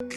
It's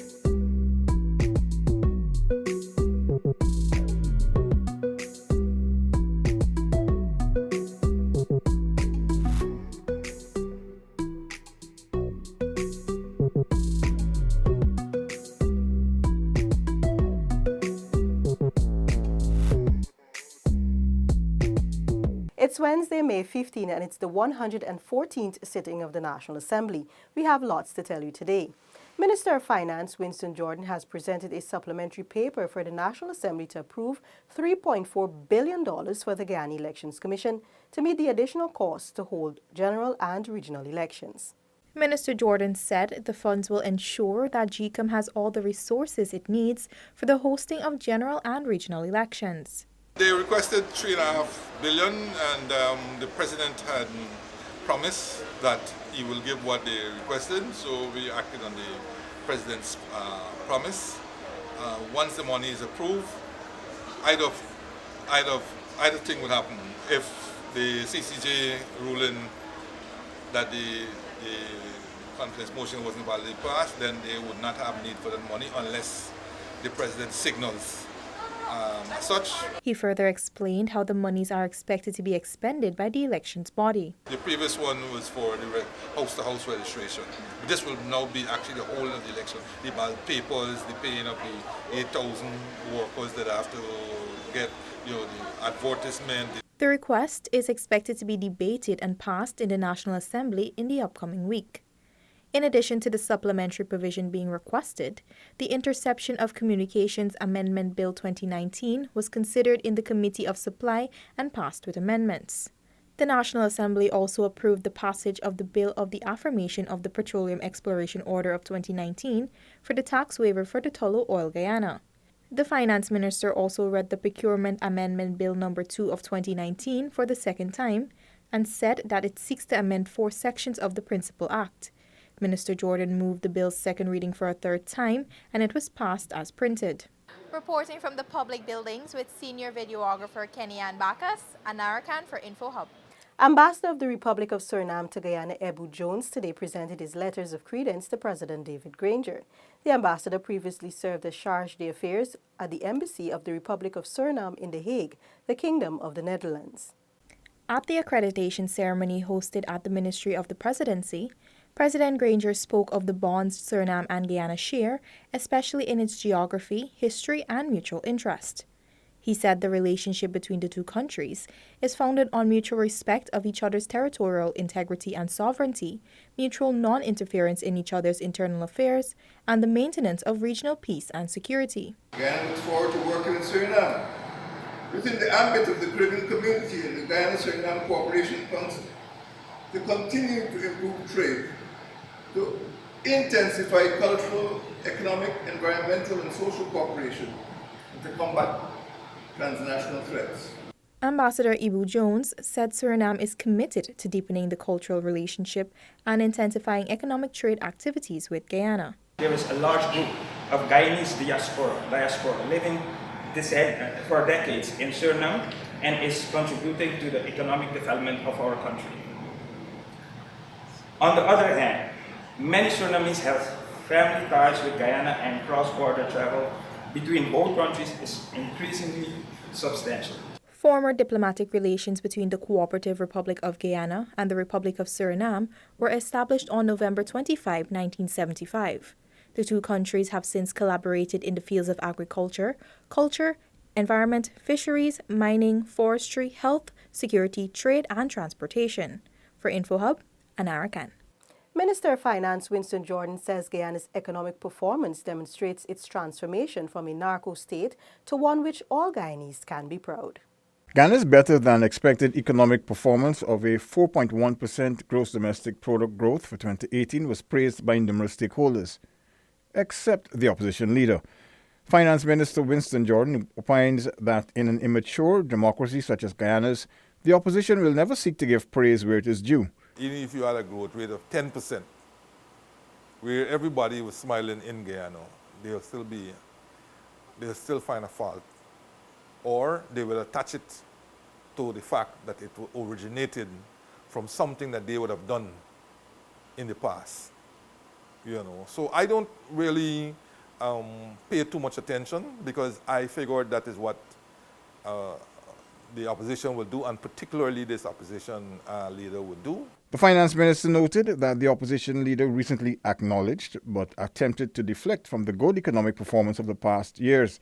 Wednesday, May 15, and it's the 114th sitting of the National Assembly. We have lots to tell you today. Minister of Finance Winston Jordan has presented a supplementary paper for the National Assembly to approve $3.4 billion for the Guyana Elections Commission to meet the additional costs to hold general and regional elections. Minister Jordan said the funds will ensure that GECOM has all the resources it needs for the hosting of general and regional elections. They requested $3.5 billion, and the president had promised that he will give what they requested, so we acted on the president's promise. Once the money is approved, either thing would happen. If the CCJ ruling that the confidence motion wasn't validly passed, then they would not have need for the money unless the president signals such. He further explained how the monies are expected to be expended by the elections body. The previous one was for the house-to-house registration. This will now be actually the whole of the election. The ballot papers, the paying of the 8,000 workers that have to get, the advertisement. The request is expected to be debated and passed in the National Assembly in the upcoming week. In addition to the supplementary provision being requested, the Interception of Communications Amendment Bill 2019 was considered in the Committee of Supply and passed with amendments. The National Assembly also approved the passage of the Bill of the Affirmation of the Petroleum Exploration Order of 2019 for the tax waiver for the Tullow Oil Guyana. The Finance Minister also read the Procurement Amendment Bill No. 2 of 2019 for the second time and said that it seeks to amend 4 sections of the Principal Act. Minister Jordan moved the bill's second reading for a third time, and it was passed as printed. Reporting from the public buildings with senior videographer Kenny-Ann Bacchus, Anarakan for InfoHub. Ambassador of the Republic of Suriname to Guyana, Ebu Jones, today presented his letters of credence to President David Granger. The ambassador previously served as charge d'affaires at the Embassy of the Republic of Suriname in The Hague, the Kingdom of the Netherlands. At the accreditation ceremony hosted at the Ministry of the Presidency, President Granger spoke of the bonds Suriname and Guyana share, especially in its geography, history, and mutual interest. He said the relationship between the two countries is founded on mutual respect of each other's territorial integrity and sovereignty, mutual non-interference in each other's internal affairs, and the maintenance of regional peace and security. Guyana looks forward to working in Suriname within the ambit of the Caribbean community and the Guyana-Suriname Cooperation Council to continue to improve trade, to intensify cultural, economic, environmental, and social cooperation, and to combat transnational threats. Ambassador Ebu Jones said Suriname is committed to deepening the cultural relationship and intensifying economic trade activities with Guyana. There is a large group of Guyanese diaspora living for decades in Suriname and is contributing to the economic development of our country. On the other hand, many Surinamese have family ties with Guyana, and cross-border travel between both countries is increasingly substantial. Former diplomatic relations between the Cooperative Republic of Guyana and the Republic of Suriname were established on November 25, 1975. The two countries have since collaborated in the fields of agriculture, culture, environment, fisheries, mining, forestry, health, security, trade, and transportation. For InfoHub, Anarakan. Minister of Finance Winston Jordan says Guyana's economic performance demonstrates its transformation from a narco state to one which all Guyanese can be proud. Guyana's better than expected economic performance of a 4.1% gross domestic product growth for 2018 was praised by numerous stakeholders, except the opposition leader. Finance Minister Winston Jordan opines that in an immature democracy such as Guyana's, the opposition will never seek to give praise where it is due. Even if you had a growth rate of 10%, where everybody was smiling in Guyana, they'll still find a fault. Or they will attach it to the fact that it originated from something that they would have done in the past. So I don't really pay too much attention because I figured that is what the opposition will do, and particularly this opposition leader would do. The finance minister noted that the opposition leader recently acknowledged but attempted to deflect from the good economic performance of the past years.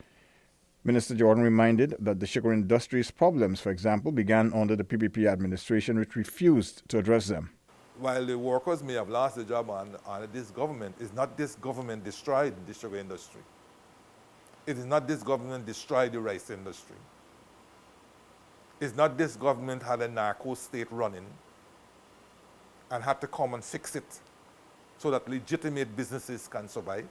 Minister Jordan reminded that the sugar industry's problems, for example, began under the PPP administration, which refused to address them. While the workers may have lost their job under this government, it's not this government destroyed the sugar industry. It is not this government destroyed the rice industry. It's not this government had a narco state running and had to come and fix it so that legitimate businesses can survive.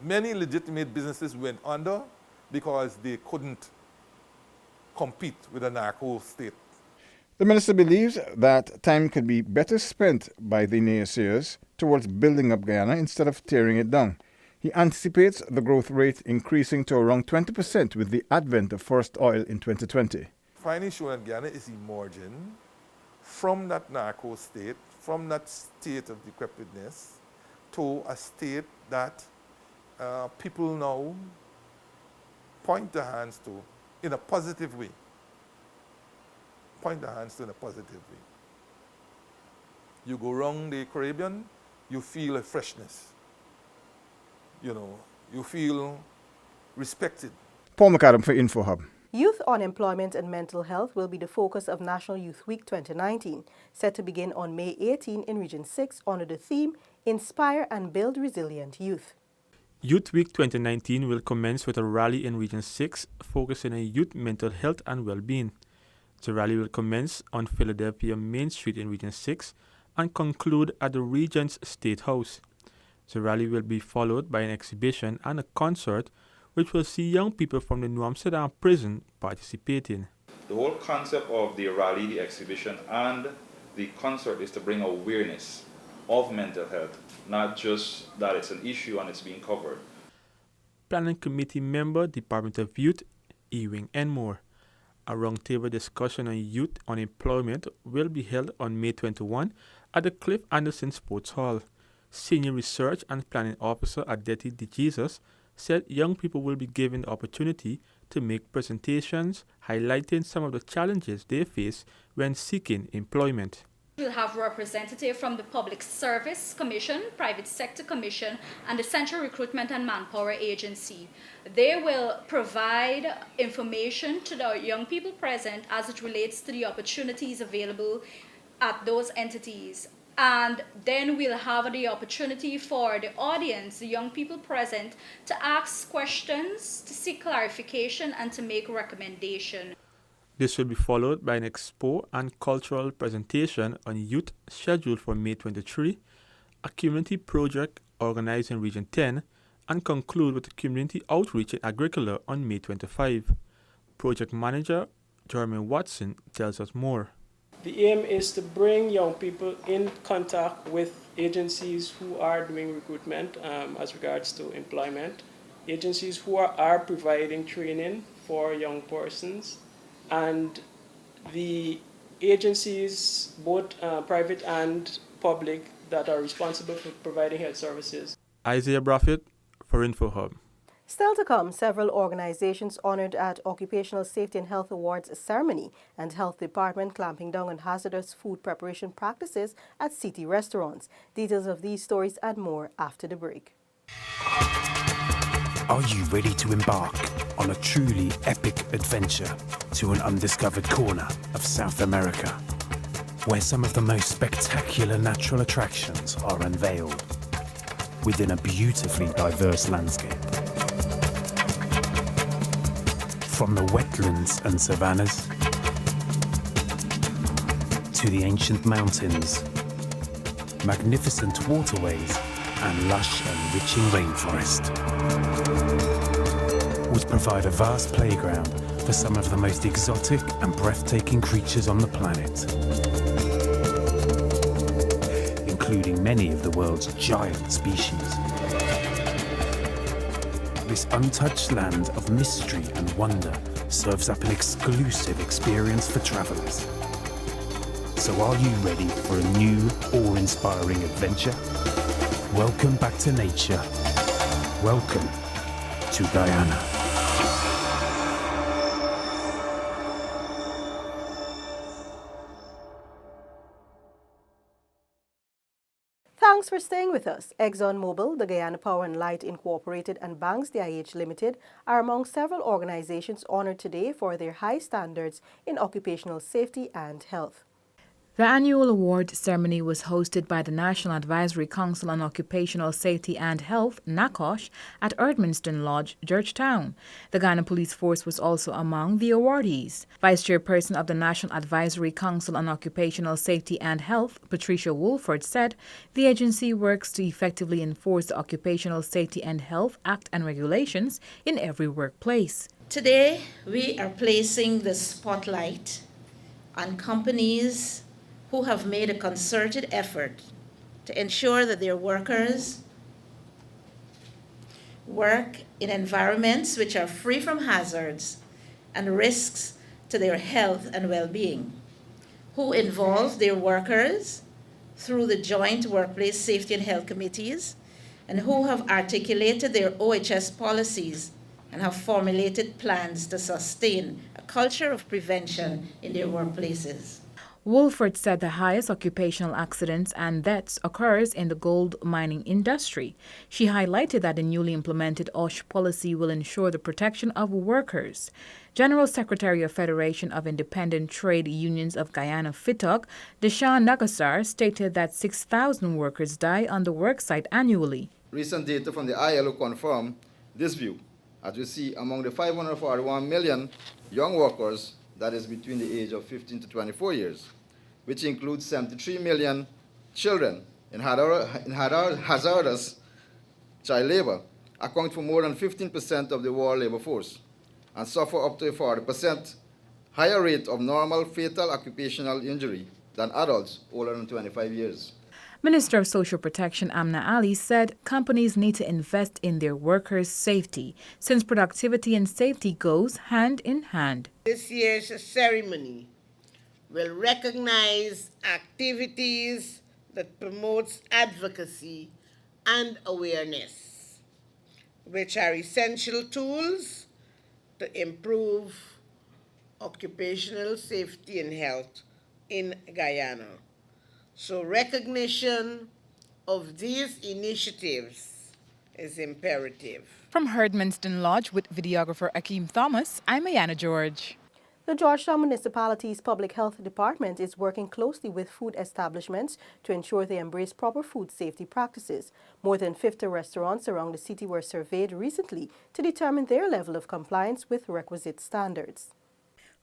Many legitimate businesses went under because they couldn't compete with a narco state. The minister believes that time could be better spent by the naysayers towards building up Guyana instead of tearing it down. He anticipates the growth rate increasing to around 20% with the advent of first oil in 2020. Finally showing that Guyana is emerging from that narco state, from that state of decrepitness, to a state that people now point their hands to in a positive way. Point their hands to in a positive way. You go around the Caribbean, you feel a freshness. You feel respected. Paul McAdam for InfoHub. Youth unemployment and mental health will be the focus of National Youth Week 2019, set to begin on May 18 in Region 6 under the theme Inspire and Build Resilient Youth. Youth Week 2019 will commence with a rally in Region 6 focusing on youth mental health and well-being. The rally will commence on Philadelphia Main Street in Region 6 and conclude at the Regent's State House. The rally will be followed by an exhibition and a concert which will see young people from the New Amsterdam prison participating. The whole concept of the rally, the exhibition, and the concert is to bring awareness of mental health, not just that it's an issue and it's being covered. Planning Committee member, Department of Youth, Ewing Enmore. A roundtable discussion on youth unemployment will be held on May 21 at the Cliff Anderson Sports Hall. Senior Research and Planning Officer Adeti DeJesus said young people will be given the opportunity to make presentations highlighting some of the challenges they face when seeking employment. We'll have representatives from the Public Service Commission, Private Sector Commission, and the Central Recruitment and Manpower Agency. They will provide information to the young people present as it relates to the opportunities available at those entities. And then we'll have the opportunity for the audience, the young people present, to ask questions, to seek clarification, and to make recommendations. This will be followed by an expo and cultural presentation on youth scheduled for May 23, a community project organized in Region 10, and conclude with a community outreach in Agricola on May 25. Project manager Jeremy Watson tells us more. The aim is to bring young people in contact with agencies who are doing recruitment as regards to employment, agencies who are providing training for young persons, and the agencies, both private and public, that are responsible for providing health services. Isaiah Braffett for InfoHub. Still to come, several organizations honored at Occupational Safety and Health Awards ceremony and Health Department clamping down on hazardous food preparation practices at city restaurants. Details of these stories and more after the break. Are you ready to embark on a truly epic adventure to an undiscovered corner of South America, where some of the most spectacular natural attractions are unveiled within a beautifully diverse landscape? From the wetlands and savannas to the ancient mountains, magnificent waterways and lush enriching rainforest, which provide a vast playground for some of the most exotic and breathtaking creatures on the planet, including many of the world's giant species. This untouched land of mystery and wonder serves up an exclusive experience for travelers. So are you ready for a new, awe-inspiring adventure? Welcome back to nature. Welcome to Guyana. Thanks for staying with us. ExxonMobil, the Guyana Power and Light Incorporated, and Banks DIH Limited are among several organizations honored today for their high standards in occupational safety and health. The annual award ceremony was hosted by the National Advisory Council on Occupational Safety and Health, NACOSH, at Erdmanston Lodge, Georgetown. The Ghana Police Force was also among the awardees. Vice Chairperson of the National Advisory Council on Occupational Safety and Health, Patricia Woolford, said the agency works to effectively enforce the Occupational Safety and Health Act and regulations in every workplace. Today, we are placing the spotlight on companies who have made a concerted effort to ensure that their workers work in environments which are free from hazards and risks to their health and well-being, who involve their workers through the Joint Workplace Safety and Health Committees, and who have articulated their OHS policies and have formulated plans to sustain a culture of prevention in their workplaces. Woolford said the highest occupational accidents and deaths occurs in the gold mining industry. She highlighted that the newly implemented OSHA policy will ensure the protection of workers. General Secretary of Federation of Independent Trade Unions of Guyana, FITOG, Deshaun Nagasar, stated that 6,000 workers die on the worksite annually. Recent data from the ILO confirm this view, as we see among the 541 million young workers, that is between the age of 15 to 24 years, which includes 73 million children in hazardous child labor, account for more than 15% of the world labor force, and suffer up to a 40% higher rate of normal fatal occupational injury than adults older than 25 years. Minister of Social Protection Amna Ali said companies need to invest in their workers' safety, since productivity and safety goes hand in hand. This year's ceremony will recognize activities that promotes advocacy and awareness, which are essential tools to improve occupational safety and health in Guyana. So recognition of these initiatives is imperative. From Erdmanston Lodge with videographer Akeem Thomas, I'm Ayana George. The Georgetown Municipality's Public Health Department is working closely with food establishments to ensure they embrace proper food safety practices. More than 50 restaurants around the city were surveyed recently to determine their level of compliance with requisite standards.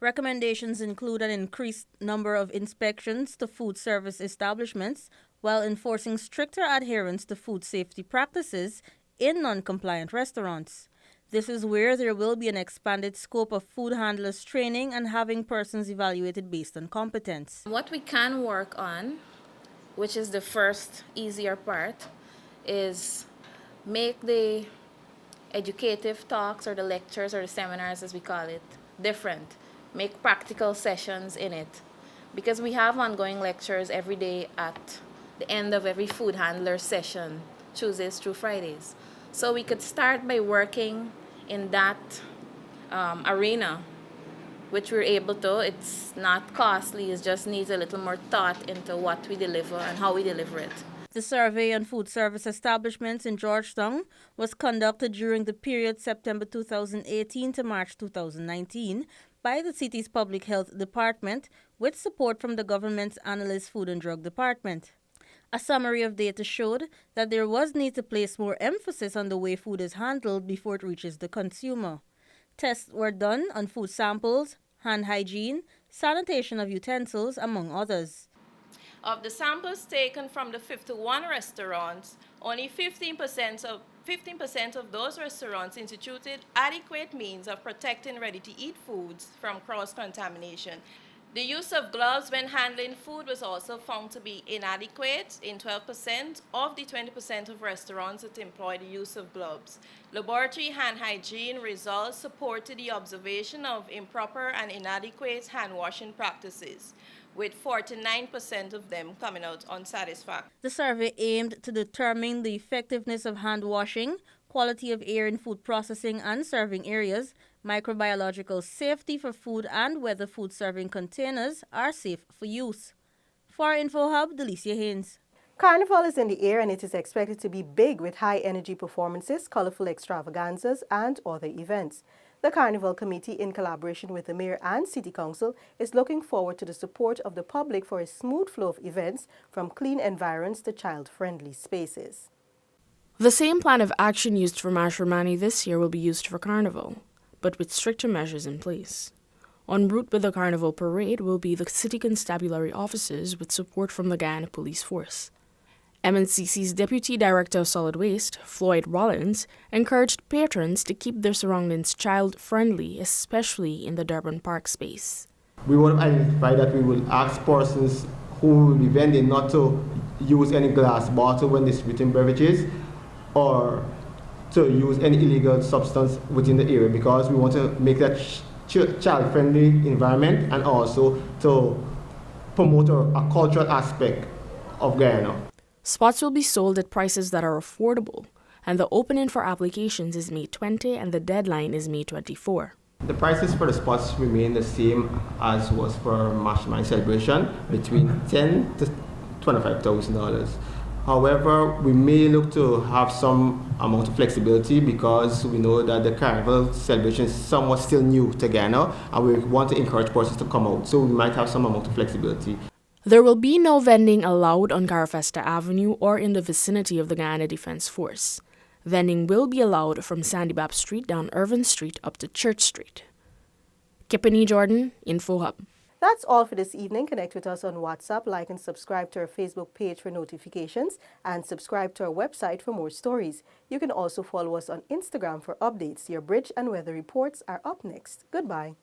Recommendations include an increased number of inspections to food service establishments while enforcing stricter adherence to food safety practices in non-compliant restaurants. This is where there will be an expanded scope of food handlers training and having persons evaluated based on competence. What we can work on, which is the first easier part, is make the educative talks or the lectures or the seminars, as we call it, different. Make practical sessions in it, because we have ongoing lectures every day at the end of every food handler session, Tuesdays through Fridays. So we could start by working in that arena, which we're able to. It's not costly, it just needs a little more thought into what we deliver and how we deliver it. The survey on food service establishments in Georgetown was conducted during the period September 2018 to March 2019 by the city's Public Health Department with support from the government's Analyst Food and Drug Department. A summary of data showed that there was need to place more emphasis on the way food is handled before it reaches the consumer. Tests were done on food samples, hand hygiene, sanitation of utensils, among others. Of the samples taken from the 51 restaurants, only 15% of those restaurants instituted adequate means of protecting ready-to-eat foods from cross-contamination. The use of gloves when handling food was also found to be inadequate in 12% of the 20% of restaurants that employ the use of gloves. Laboratory hand hygiene results supported the observation of improper and inadequate hand washing practices, with 49% of them coming out unsatisfactory. The survey aimed to determine the effectiveness of hand washing, quality of air in food processing and serving areas, microbiological safety for food, and whether food serving containers are safe for use. For InfoHub, Delicia Haynes. Carnival is in the air and it is expected to be big with high-energy performances, colorful extravaganzas, and other events. The Carnival Committee, in collaboration with the Mayor and City Council, is looking forward to the support of the public for a smooth flow of events, from clean environs to child-friendly spaces. The same plan of action used for Mashramani this year will be used for Carnival, but with stricter measures in place. En route with the Carnival parade will be the City Constabulary officers with support from the Guyana Police Force. MNCC's Deputy Director of Solid Waste, Floyd Rollins, encouraged patrons to keep their surroundings child-friendly, especially in the Durban Park space. We will identify that we will ask persons who will be vending not to use any glass bottle when distributing beverages or to use any illegal substance within the area, because we want to make that child-friendly environment and also to promote a cultural aspect of Guyana. Spots will be sold at prices that are affordable, and the opening for applications is May 20 and the deadline is May 24. The prices for the spots remain the same as was for Mashramani celebration, between $10,000 to $25,000. However, we may look to have some amount of flexibility because we know that the Carnival celebration is somewhat still new to Guyana and we want to encourage persons to come out, so we might have some amount of flexibility. There will be no vending allowed on Carafesta Avenue or in the vicinity of the Guyana Defense Force. Vending will be allowed from Sandybap Street down Irvin Street up to Church Street. Kippany Jordan, InfoHub. That's all for this evening. Connect with us on WhatsApp, like and subscribe to our Facebook page for notifications, and subscribe to our website for more stories. You can also follow us on Instagram for updates. Your bridge and weather reports are up next. Goodbye.